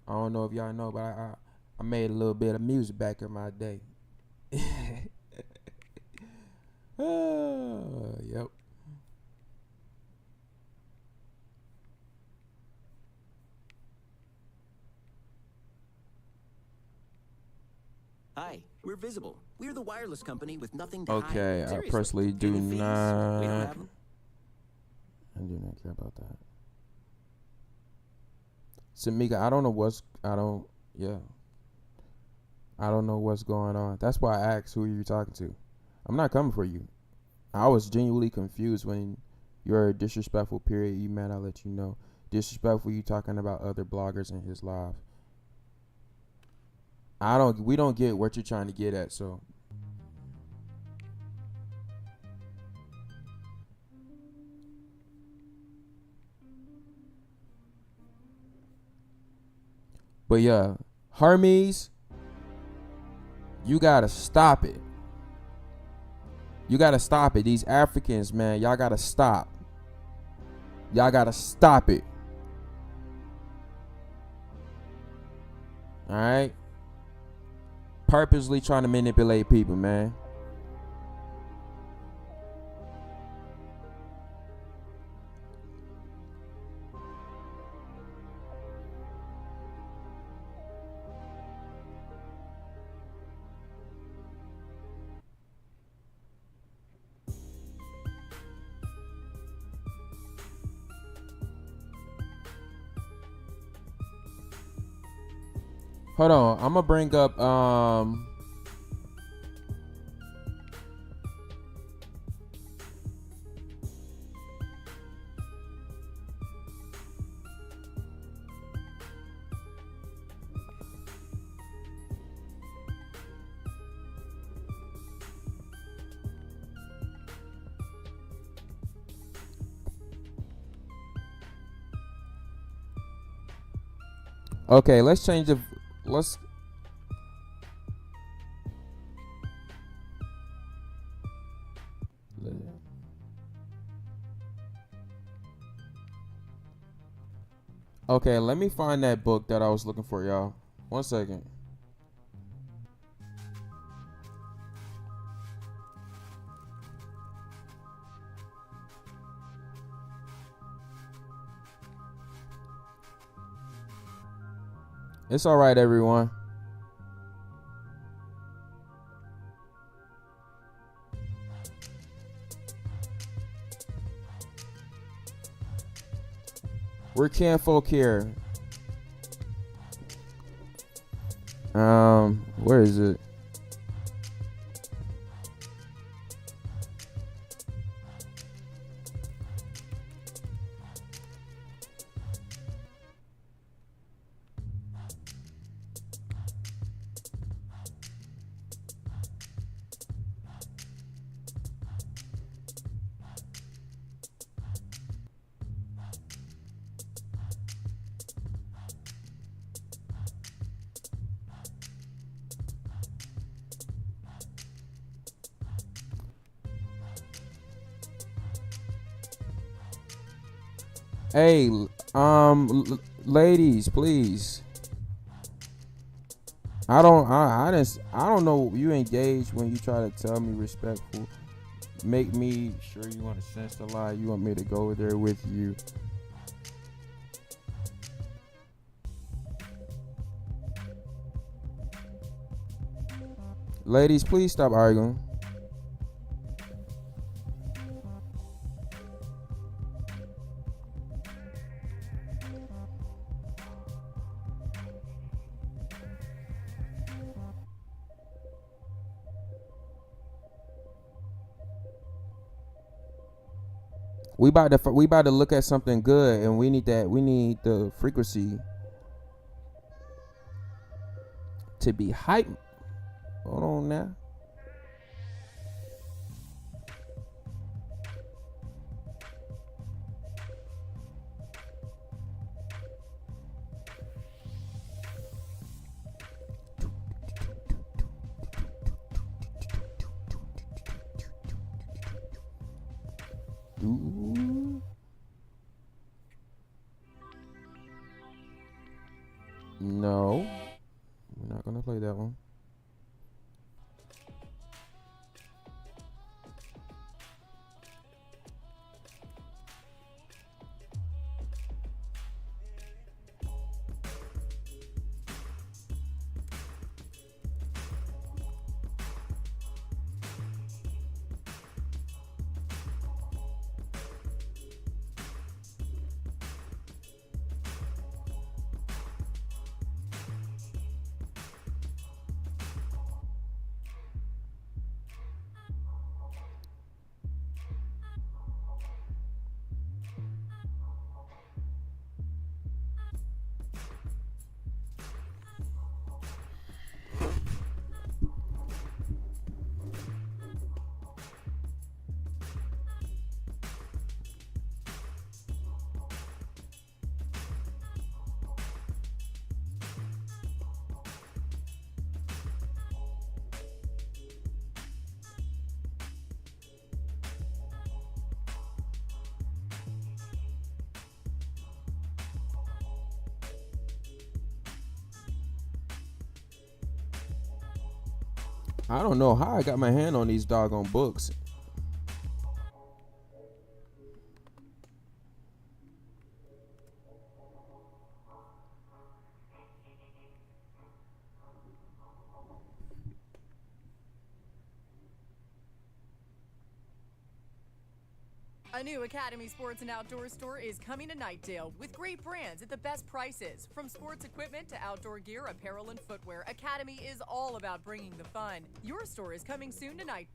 I don't know if y'all know, but I made a little bit of music back in my day. Yep. Hi, we're Visible. We're the wireless company with nothing to Okay, hide. I Seriously. personally do Any fees? We don't not. have 'em. I do not care about that. Samika, I don't know what's going on. That's why I asked who you're talking to. I'm not coming for you. I was genuinely confused when you're disrespectful, period. You mad, I'll let you know. Disrespectful, you talking about other bloggers in his live. We don't get what you're trying to get at, so. But yeah, Hermes, you gotta stop it. You gotta stop it. These Africans, man, y'all gotta stop. Y'all gotta stop it. All right? Purposely trying to manipulate people, man. Hold on, I'm gonna bring up okay, let's change the let's Okay, let me find that book that I was looking for, y'all. 1 second. It's all right, everyone. We're kinfolk here. Where is it? Hey, ladies, please. I don't know. You engage when you try to tell me respectful. Make me sure you want to sense the lie. You want me to go there with you. Ladies, please stop arguing. We about to look at something good, and we need the frequency to be hype. Hold on now. Ooh. play that one. I don't know how I got my hand on these doggone books. A new Academy Sports and Outdoor store is coming to Nightdale with great brands at the best prices. From sports equipment to outdoor gear, apparel, and footwear, Academy is all about bringing the fun. Your store is coming soon tonight.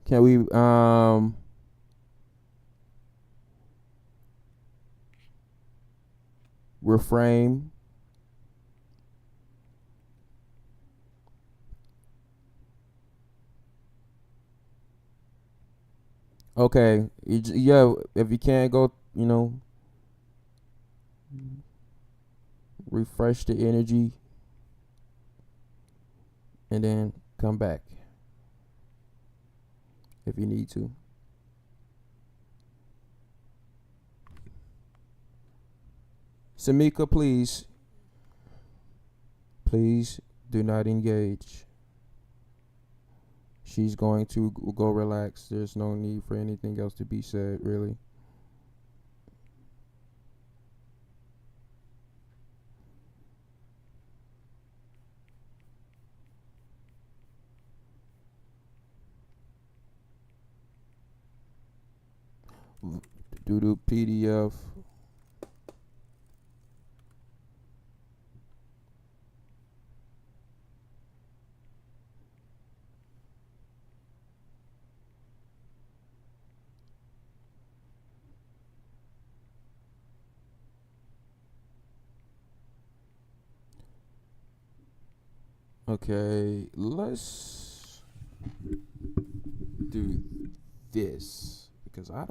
Can we reframe? Okay, yeah. If you can't go, refresh the energy, and then come back if you need to. Samika, please do not engage. She's going to go relax. There's no need for anything else to be said, really. Do the PDF. Okay, let's do this because I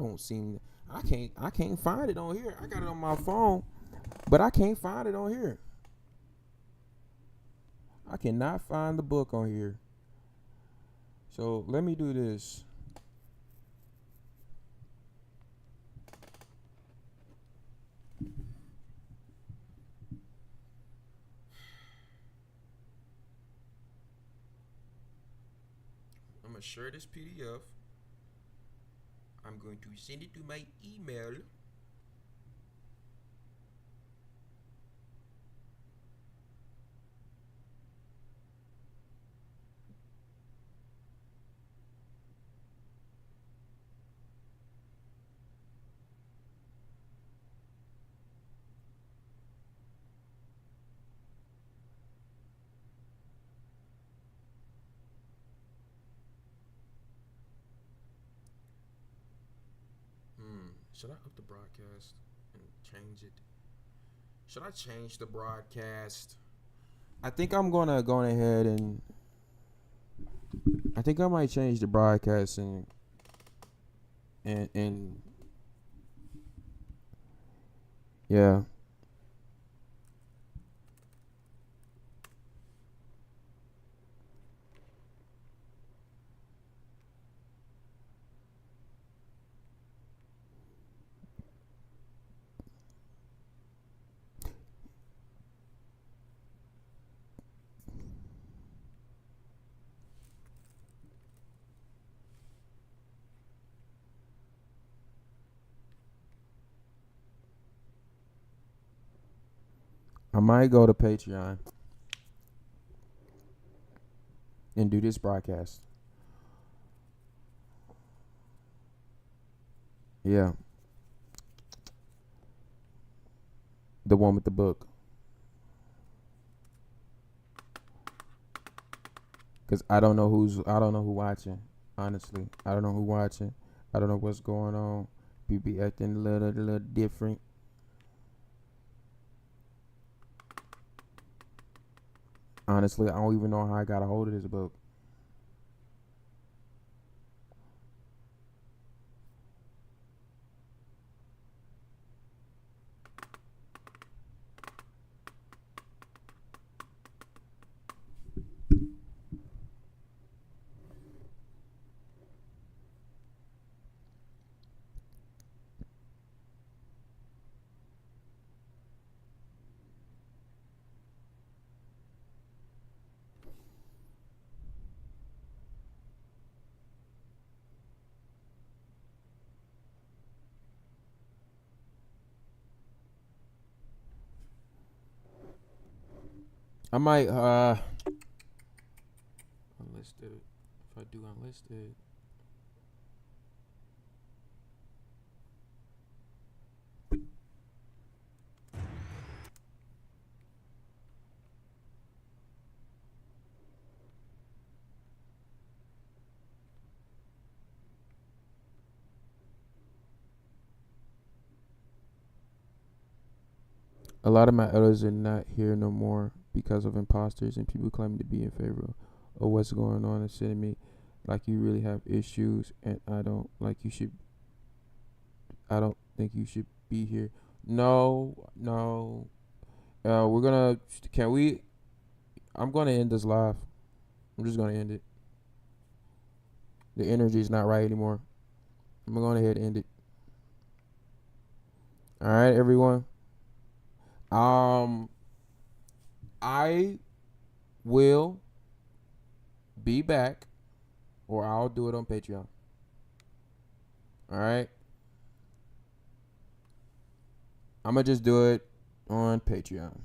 can't find it on here. I got it on my phone, but I can't find it on here. I cannot find the book on here. So let me do this. I'm gonna share this PDF. I'm going to send it to my email. Should I up the broadcast and change it? Should I change the broadcast? I think I'm gonna go ahead and I think I might change the broadcast and yeah. I might go to Patreon and do this broadcast. Yeah. The one with the book. Cause I don't know who watching. Honestly, I don't know who watching. I don't know what's going on. People be acting a little different. Honestly, I don't even know how I got a hold of this book. I might unlisted. If I do unlisted. A lot of my elders are not here no more because of imposters and people claiming to be in favor of what's going on and sending me like you really have issues and I don't think you should be here. No. We're gonna I'm gonna end this live. I'm just gonna end it. The energy is not right anymore. I'm gonna go ahead and end it. Alright, everyone. I will be back, or I'll do it on Patreon. All right. I'm gonna just do it on Patreon.